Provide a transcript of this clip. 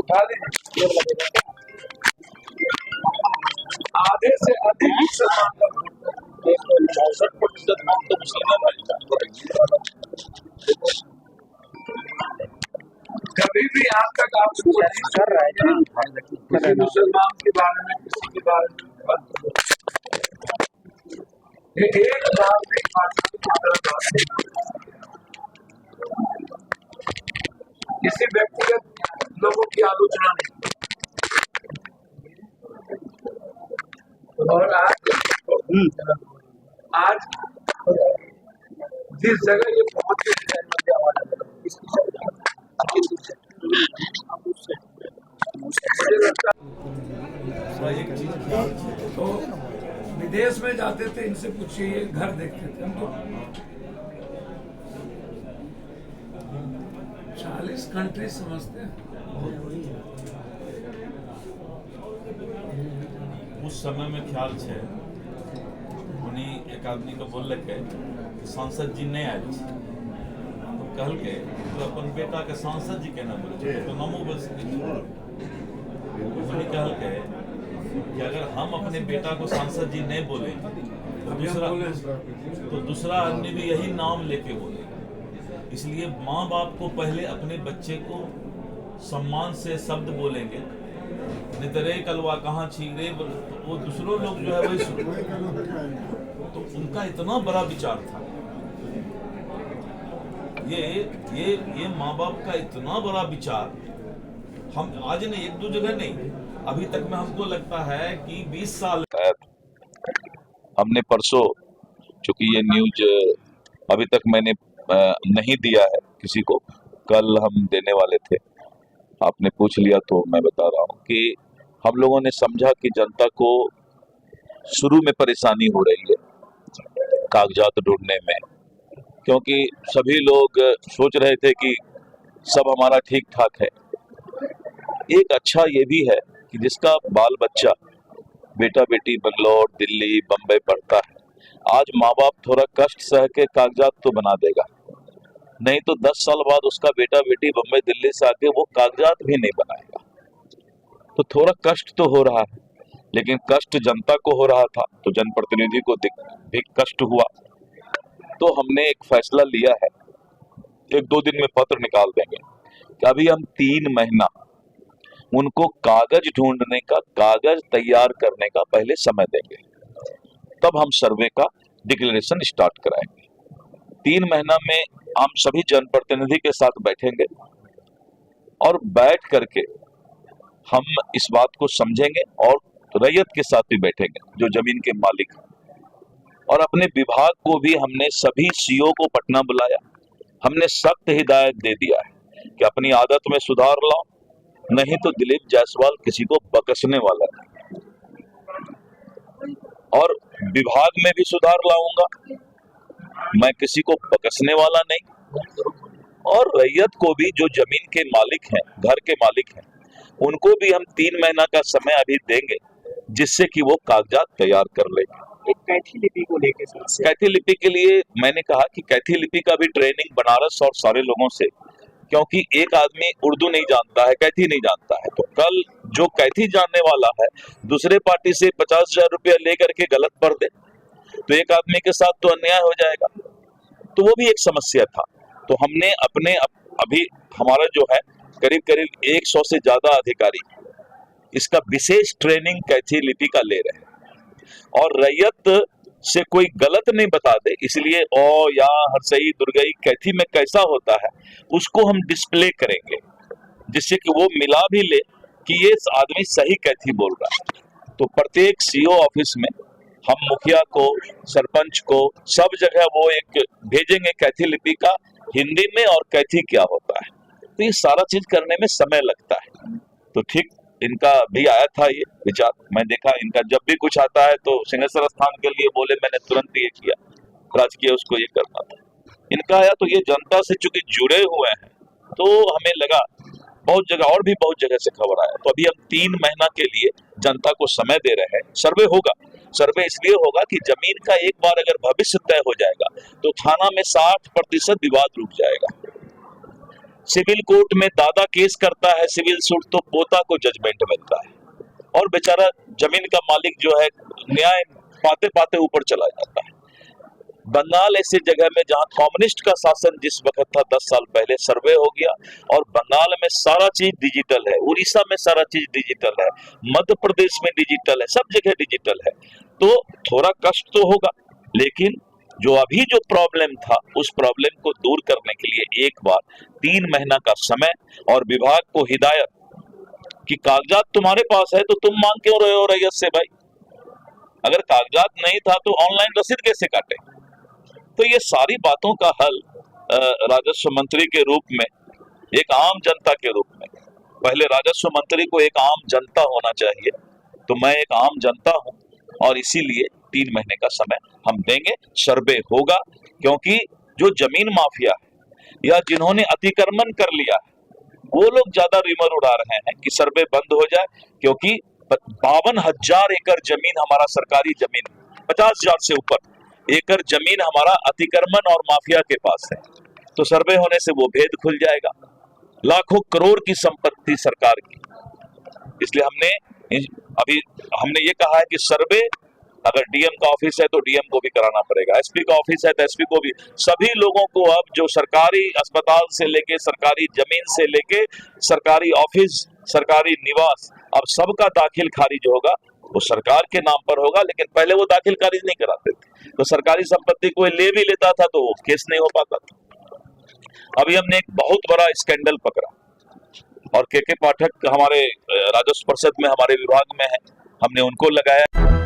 उठा लीजिए, आधे से अधिक मुसलमान का वोट, 64% नाम तो मुसलमान है। कभी भी आज तक आप कर रहे हैं किसी मुसलमान के बारे में, किसी के बारे में एक धार्मिक भाषा किसी व्यक्तिगत लोगों की आलोचना नहीं। और आज जिस जगह ये पहुंचे एक चीज तो विदेश में जाते थे, इनसे पूछिए, ये घर देखते थे हम तो 40 कंट्री समझते हैं। उस समय में ख्याल छे उन्हीं एक आदमी को बोल के सांसद जी नहीं आयल तो कहल के तो अपन बेटा के सांसद जी केना बोले तो नामो बस उन्हीं कहल के कि अगर हम अपने बेटा को सांसद जी नहीं बोले तो दूसरा आदमी भी यही नाम लेके बोले। इसलिए माँ बाप को पहले अपने बच्चे को सम्मान से शब्द बोलेंगे, नहीं तो रे कलवा कहाँ छी रे, वो दूसरों लोग जो है वही सुन। तो उनका इतना बड़ा विचार था, ये माँ बाप का इतना बड़ा विचार हम आज नहीं, एक दो जगह नहीं, अभी तक में हमको लगता है कि 20 साल हमने परसों, चूंकि ये न्यूज अभी तक मैंने नहीं दिया है किसी को, कल हम देने वाले थे, आपने पूछ लिया तो मैं बता रहा हूँ कि हम लोगों ने समझा कि जनता को शुरू में परेशानी हो रही है कागजात ढूंढने में, क्योंकि सभी लोग सोच रहे थे कि सब हमारा ठीक ठाक है। एक अच्छा ये भी है कि जिसका बाल बच्चा बेटा बेटी बेंगलोर दिल्ली बम्बई पढ़ता है, आज माँ बाप थोड़ा कष्ट सह के कागजात तो बना देगा, नहीं तो 10 साल बाद उसका बेटा बेटी बम्बई दिल्ली से आके वो कागजात भी नहीं बनाएगा। तो थोड़ा कष्ट तो हो रहा है, लेकिन कष्ट जनता को हो रहा था तो जनप्रतिनिधि को भी कष्ट हुआ। तो हमने एक फैसला लिया है, 1-2 दिन में पत्र निकाल देंगे कि अभी हम 3 महीना उनको कागज ढूंढने का, कागज तैयार करने का पहले समय देंगे, तब हम सर्वे का डिक्लेरेशन स्टार्ट कराएंगे। 3 महीना में हम सभी जनप्रतिनिधि के साथ बैठेंगे और बैठ करके हम इस बात को समझेंगे और रैयत के साथ भी बैठेंगे जो जमीन के मालिक हैं। और अपने विभाग को भी हमने सभी सीओ को पटना बुलाया, हमने सख्त हिदायत दे दिया है कि अपनी आदत में सुधार लाओ, नहीं तो दिलीप जायसवाल किसी को बकसने वाला है। और विभाग में भी सुधार लाऊंगा, मैं किसी को बकसने वाला नहीं। और रैयत को भी, जो जमीन के मालिक हैं, घर के मालिक हैं, उनको भी हम 3 महीना का समय अभी देंगे, जिससे कि वो कागजात तैयार कर लेंगे। एक कैथी लिपि को लेकर, कैथी लिपि के लिए मैंने कहा कि कैथी लिपि का भी ट्रेनिंग बनारस और सारे लोगों से, क्योंकि एक आदमी उर्दू नहीं जानता है, कैथी नहीं जानता है, तो कल जो कैथी जानने वाला है दूसरे पार्टी से 50,000 रुपया लेकर के गलत पढ़ दे तो एक आदमी के साथ तो अन्याय हो जाएगा। तो वो भी एक समस्या था। तो हमने अपने अभी हमारा जो है करीब 100 से ज्यादा अधिकारी इसका विशेष ट्रेनिंग कैथी लिपि का ले रहे हैं। और रैयत से कोई गलत नहीं बता दे, इसलिए ओ या हरसई दुर्गई कैथी में कैसा होता है उसको हम डिस्प्ले करेंगे, जिससे कि वो मिला भी ले कि ये आदमी सही कैथी बोल रहा है। तो प्रत्येक सीओ ऑफिस में हम मुखिया को, सरपंच को, सब जगह वो एक भेजेंगे कैथी लिपि का हिंदी में और कैथी क्या होता है। तो ये सारा चीज करने में समय लगता है। तो ठीक इनका भी आया था ये विचार, मैं देखा इनका जब भी कुछ आता है तो सिंहेश्वर स्थान के लिए बोले, मैंने तुरंत ये किया, राजकीय उसको ये करना था। इनका आया तो ये जनता से चूंकि जुड़े हुए हैं तो हमें लगा, बहुत जगह और भी बहुत जगह से खबर आया। तो अभी हम 3 महीना के लिए जनता को समय दे रहे हैं। सर्वे होगा, सर्वे इसलिए होगा कि जमीन का एक बार अगर भविष्य तय हो जाएगा तो थाना में 60% विवाद रुक जाएगा। सिविल कोर्ट में दादा केस करता है सिविल सूट तो पोता को जजमेंट मिलता है, और बेचारा जमीन का मालिक जो है न्याय पाते पाते ऊपर चला जाता है। बंगाल ऐसी जगह में जहां कम्युनिस्ट का शासन जिस वक्त था 10 साल पहले, सर्वे हो गया और बंगाल में सारा चीज डिजिटल है, उड़ीसा में सारा चीज डिजिटल है, मध्य प्रदेश में डिजिटल है, सब जगह डिजिटल है। तो थोड़ा कष्ट तो होगा, लेकिन जो अभी जो प्रॉब्लम था उस प्रॉब्लम को दूर करने के लिए एक बार 3 महीना का समय और विभाग को हिदायत कि कागजात तुम्हारे पास है तो तुम मांग क्यों रहे हो रैयत से भाई? अगर कागजात नहीं था तो ऑनलाइन रसीद कैसे काटे? तो ये सारी बातों का हल राजस्व मंत्री के रूप में, एक आम जनता के रूप में, पहले राजस्व मंत्री को एक आम जनता होना चाहिए, तो मैं एक आम जनता हूं और इसीलिए 3 महीने का समय हम देंगे। सर्वे होगा, क्योंकि जो जमीन माफिया है या जिन्होंने अतिक्रमण कर लिया है वो लोग ज्यादा रिमर उड़ा रहे हैं कि सर्वे बंद हो जाए, क्योंकि 52,000 एकड़ जमीन हमारा सरकारी जमीन, 50,000 से ऊपर एकड़ जमीन हमारा अतिक्रमण और माफिया के पास है। तो सर्वे होने से वो भेद खुल जाएगा। लाखों करोड़ की संपत्ति सरकार की, इसलिए हमने ये कहा है कि सर्वे अगर डीएम का ऑफिस है तो डीएम को भी कराना पड़ेगा, एसपी का ऑफिस है तो एसपी को भी, सभी लोगों को अब जो सरकारी अस्पताल से लेके सरकारी जमीन से लेके सरकारी ऑफिस, सरकारी निवास, अब सबका दाखिल खारिज होगा, वो सरकार के नाम पर होगा। लेकिन पहले वो दाखिल खारिज नहीं कराते थे, तो सरकारी संपत्ति कोई ले भी लेता था तो वो केस नहीं हो पाता था। अभी हमने एक बहुत बड़ा स्कैंडल पकड़ा और के पाठक हमारे राजस्व परिषद में हमारे विभाग में है, हमने उनको लगाया।